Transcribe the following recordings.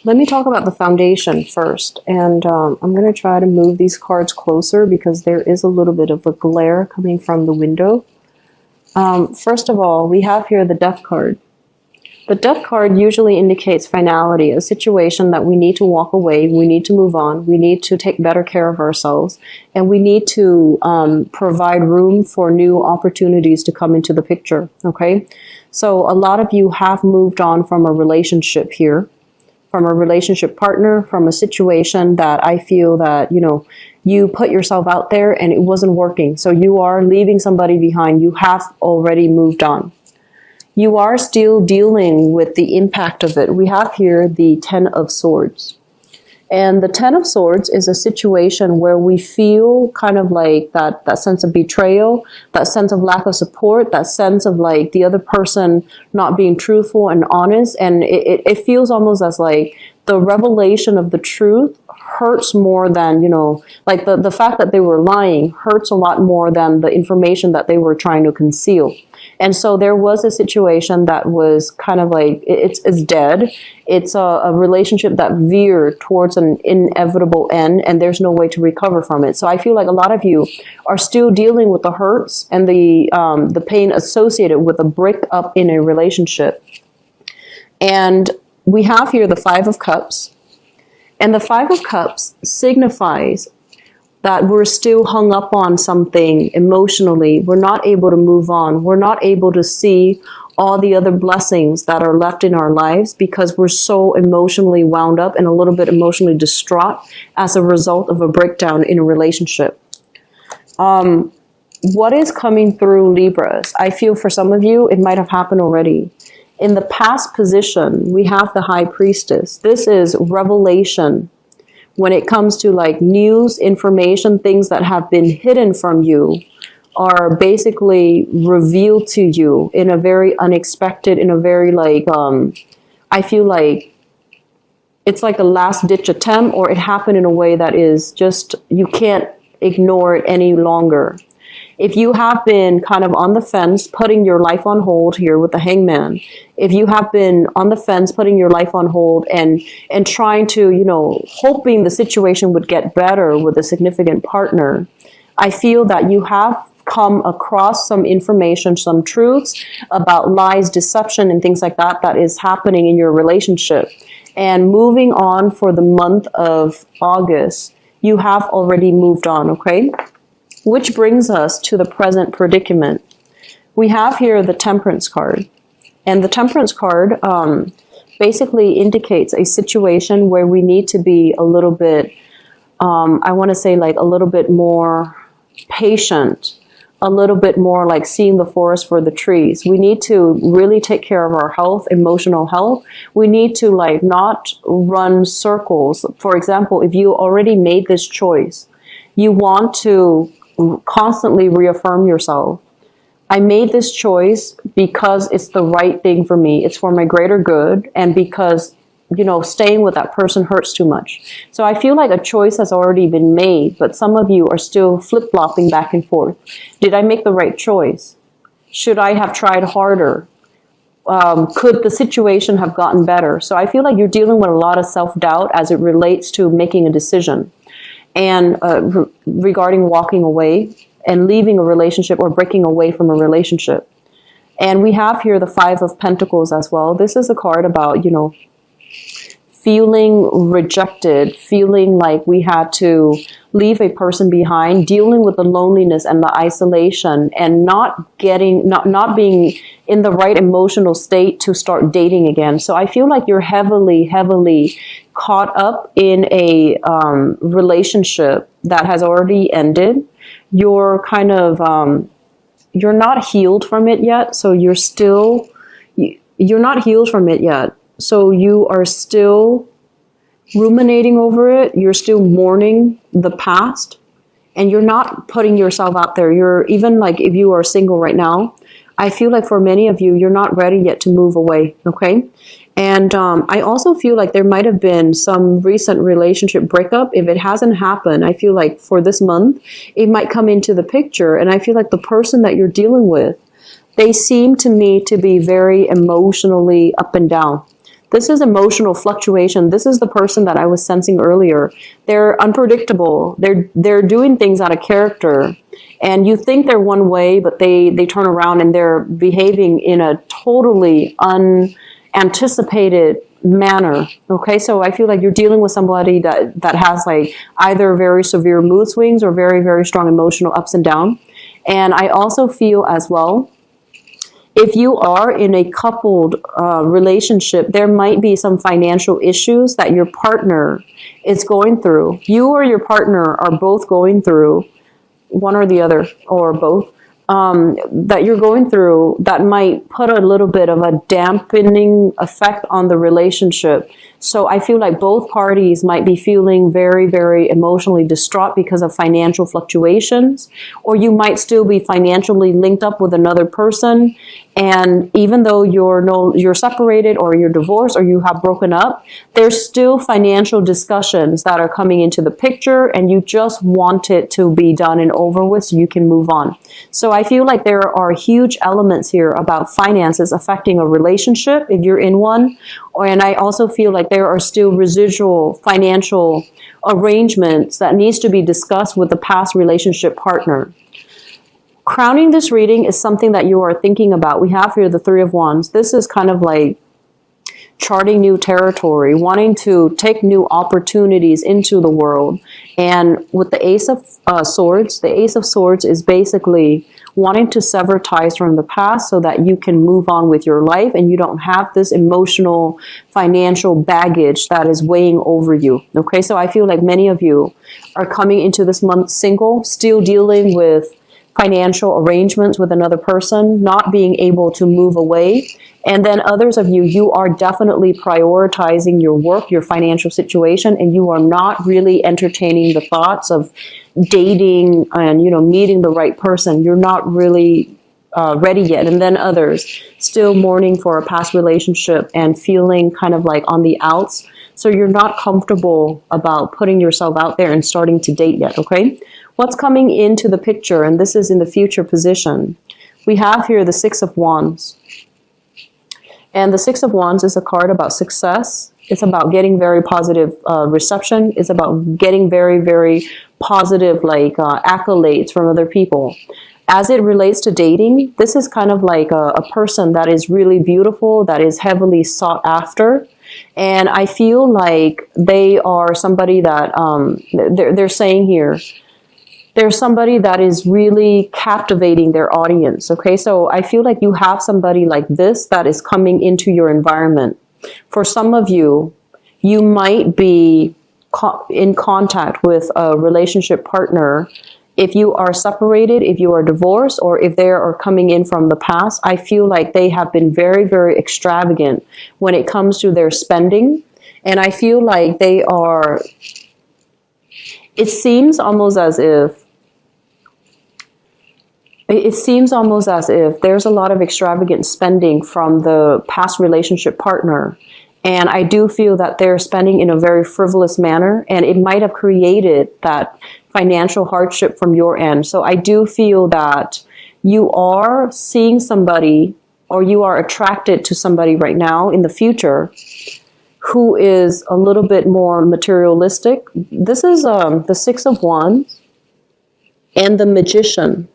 let me talk about the foundation first. And I'm going to try to move these cards closer because there is a little bit of a glare coming from the window. First of all, we have here the Death card. The Death card usually indicates finality, a situation that we need to walk away, we need to move on, we need to take better care of ourselves, and we need to provide room for new opportunities to come into the picture, okay? So a lot of you have moved on from a relationship here, from a relationship partner, from a situation that I feel that, you know, you put yourself out there and it wasn't working. So you are leaving somebody behind. You have already moved on. You are still dealing with the impact of it. We have here the Ten of Swords. And the Ten of Swords is a situation where we feel kind of like that sense of betrayal, that sense of lack of support, that sense of like the other person not being truthful and honest. And it feels almost as like the revelation of the truth hurts more than, you know, like the fact that they were lying hurts a lot more than the information that they were trying to conceal. And so there was a situation that was kind of like, it's dead. It's a relationship that veered towards an inevitable end, and there's no way to recover from it. So I feel like a lot of you are still dealing with the hurts and the pain associated with a breakup in a relationship. And we have here the Five of Cups. And the Five of Cups signifies that we're still hung up on something emotionally. We're not able to move on. We're not able to see all the other blessings that are left in our lives because we're so emotionally wound up and a little bit emotionally distraught as a result of a breakdown in a relationship. What is coming through Libras? I feel for some of you, it might have happened already. In the past position, we have the High Priestess. This is revelation. When it comes to like news, information, things that have been hidden from you are basically revealed to you in a very unexpected, in a very like, I feel like it's like a last ditch attempt, or it happened in a way that is just, you can't ignore it any longer. If you have been kind of on the fence, putting your life on hold here with the Hangman, if you have been on the fence, putting your life on hold and trying to, you know, hoping the situation would get better with a significant partner, I feel that you have come across some information, some truths about lies, deception, and things like that that is happening in your relationship. And moving on for the month of August, you have already moved on, okay? Which brings us to the present predicament. We have here the Temperance card. And the Temperance card basically indicates a situation where we need to be a little bit, I want to say like a little bit more patient, a little bit more like seeing the forest for the trees. We need to really take care of our health, emotional health. We need to like not run circles. For example, if you already made this choice, you want to constantly reaffirm yourself. I made this choice because it's the right thing for me. It's for my greater good, and because, you know, staying with that person hurts too much. So I feel like a choice has already been made, but some of you are still flip-flopping back and forth. Did I make the right choice? Should I have tried harder? Could the situation have gotten better? So I feel like you're dealing with a lot of self-doubt as it relates to making a decision. And regarding walking away and leaving a relationship or breaking away from a relationship. And we have here the Five of Pentacles as well. This is a card about, you know, feeling rejected, feeling like we had to leave a person behind, dealing with the loneliness and the isolation, and not being in the right emotional state to start dating again. So I feel like you're heavily caught up in a relationship that has already ended. You're kind of, you're not healed from it yet. So you're not healed from it yet. So you are still ruminating over it. You're still mourning the past, and you're not putting yourself out there. You're even like, if you are single right now, I feel like for many of you, you're not ready yet to move away. Okay. And I also feel like there might have been some recent relationship breakup. If it hasn't happened, I feel like for this month, it might come into the picture. And I feel like the person that you're dealing with, they seem to me to be very emotionally up and down. This is emotional fluctuation. This is the person that I was sensing earlier. They're unpredictable. They're doing things out of character. And you think they're one way, but they turn around and they're behaving in a totally unanticipated manner. Okay, so I feel like you're dealing with somebody that has like either very severe mood swings or very, very strong emotional ups and downs. And I also feel as well, if you are in a coupled relationship, there might be some financial issues that your partner is going through. You or your partner are both going through, one or the other, or both, that you're going through that might put a little bit of a dampening effect on the relationship. So I feel like both parties might be feeling very, very emotionally distraught because of financial fluctuations, or you might still be financially linked up with another person. And even though you're separated or you're divorced or you have broken up, there's still financial discussions that are coming into the picture, and you just want it to be done and over with so you can move on. So I feel like there are huge elements here about finances affecting a relationship if you're in one. And I also feel like there are still residual financial arrangements that needs to be discussed with the past relationship partner. Crowning this reading is something that you are thinking about. We have here the Three of Wands. This is kind of like charting new territory, wanting to take new opportunities into the world. And with the Ace of Swords, the Ace of Swords is basically wanting to sever ties from the past so that you can move on with your life and you don't have this emotional, financial baggage that is weighing over you. Okay, so I feel like many of you are coming into this month single, still dealing with financial arrangements with another person, not being able to move away. And then others of you, you are definitely prioritizing your work, your financial situation, and you are not really entertaining the thoughts of dating and, meeting the right person. You're not really ready yet. And then others still mourning for a past relationship and feeling kind of like on the outs. So you're not comfortable about putting yourself out there and starting to date yet, okay? What's coming into the picture, and this is in the future position, we have here the Six of Wands. And the Six of Wands is a card about success. It's about getting very positive reception. It's about getting very, very positive accolades from other people. As it relates to dating, this is kind of like a person that is really beautiful, that is heavily sought after. And I feel like they are somebody that, they're saying here, there's somebody that is really captivating their audience, okay? So I feel like you have somebody like this that is coming into your environment. For some of you, you might be in contact with a relationship partner. If you are separated, if you are divorced, or if they are coming in from the past, I feel like they have been very, very extravagant when it comes to their spending. And I feel like they are, it seems almost as if there's a lot of extravagant spending from the past relationship partner. And I do feel that they're spending in a very frivolous manner, and it might have created that financial hardship from your end. So I do feel that you are seeing somebody, or you are attracted to somebody right now in the future who is a little bit more materialistic. This is the Six of Wands and the Magician.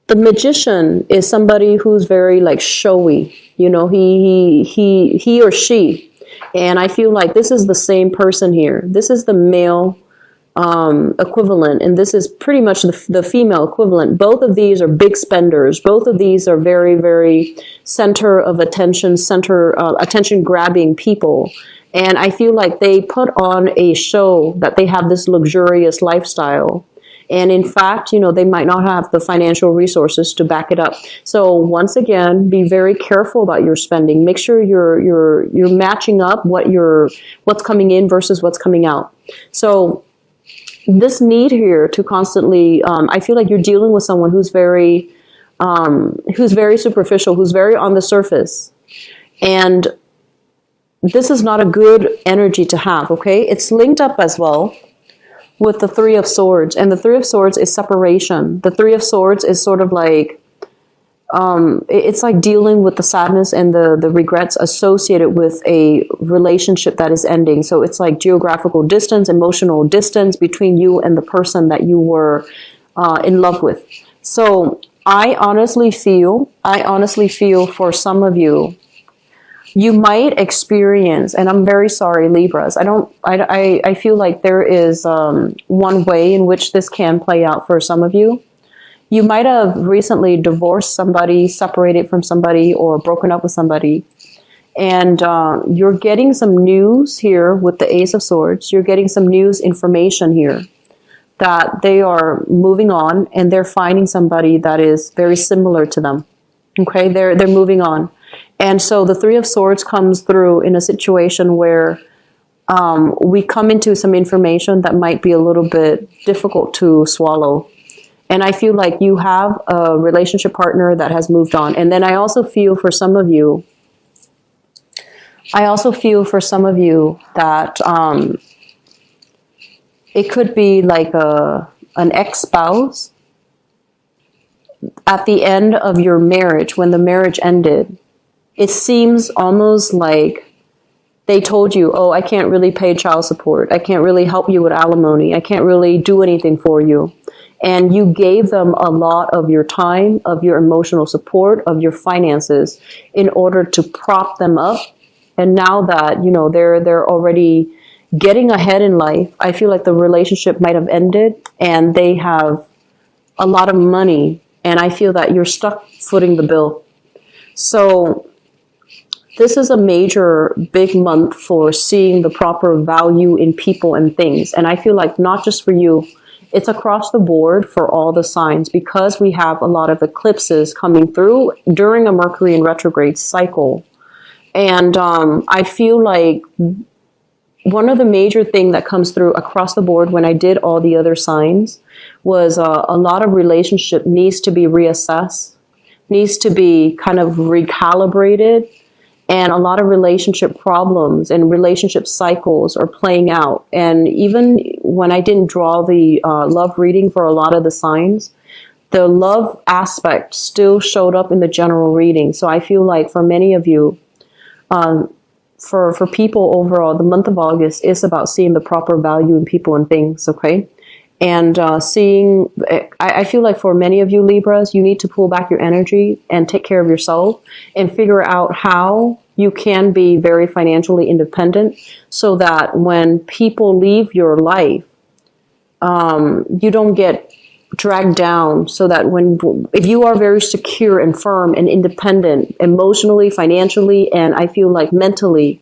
The Magician is somebody who's very showy, he or she. And I feel like this is the same person here. This is the male equivalent, and this is pretty much the female equivalent. Both of these are big spenders. Both of these are very, very center of attention, attention grabbing people. And I feel like they put on a show that they have this luxurious lifestyle. And in fact, they might not have the financial resources to back it up. So once again, be very careful about your spending. Make sure you're matching up what's coming in versus what's coming out. So this need here to constantly, I feel like you're dealing with someone who's very superficial, who's very on the surface. And this is not a good energy to have, okay? It's linked up as well with the Three of Swords. And the Three of Swords is separation. The Three of Swords is sort of like it's like dealing with the sadness and the regrets associated with a relationship that is ending. So it's like geographical distance, emotional distance between you and the person that you were in love with. So I honestly feel for some of you, you might experience, and I'm very sorry, Libras. I feel like there is one way in which this can play out for some of you. You might have recently divorced somebody, separated from somebody, or broken up with somebody. And you're getting some news here with the Ace of Swords. You're getting some news information here that they are moving on and they're finding somebody that is very similar to them. Okay, they're moving on. And so the Three of Swords comes through in a situation where we come into some information that might be a little bit difficult to swallow. And I feel like you have a relationship partner that has moved on. And then I also feel for some of you that it could be like an ex-spouse at the end of your marriage, when the marriage ended. It seems almost like they told you, oh, I can't really pay child support. I can't really help you with alimony. I can't really do anything for you. And you gave them a lot of your time, of your emotional support, of your finances in order to prop them up. And now that, you know, they're already getting ahead in life, I feel like the relationship might have ended and they have a lot of money. And I feel that you're stuck footing the bill. So this is a major, big month for seeing the proper value in people and things. And I feel like not just for you, it's across the board for all the signs, because we have a lot of eclipses coming through during a Mercury in retrograde cycle. And I feel like one of the major things that comes through across the board when I did all the other signs was a lot of relationship needs to be reassessed, needs to be kind of recalibrated. And a lot of relationship problems and relationship cycles are playing out. And even when I didn't draw the love reading for a lot of the signs, the love aspect still showed up in the general reading. So I feel like for many of you, for people overall, the month of August is about seeing the proper value in people and things, okay? And I feel like for many of you Libras, you need to pull back your energy and take care of yourself and figure out how you can be very financially independent so that when people leave your life, you don't get dragged down, so that if you are very secure and firm and independent emotionally, financially, and I feel like mentally,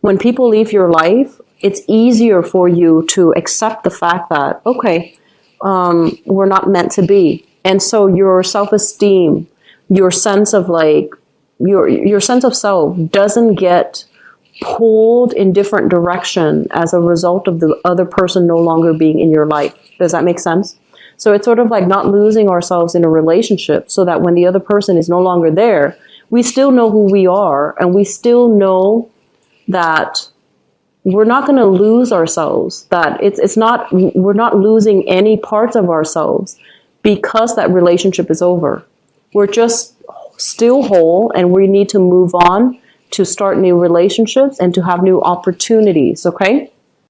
when people leave your life, it's easier for you to accept the fact that, okay, we're not meant to be. And so your self-esteem, your sense of like, your sense of self doesn't get pulled in different direction as a result of the other person no longer being in your life. Does that make sense? So it's sort of like not losing ourselves in a relationship so that when the other person is no longer there, we still know who we are and we still know that we're not going to lose ourselves, that we're not losing any parts of ourselves because that relationship is over. We're just still whole and we need to move on to start new relationships and to have new opportunities, okay?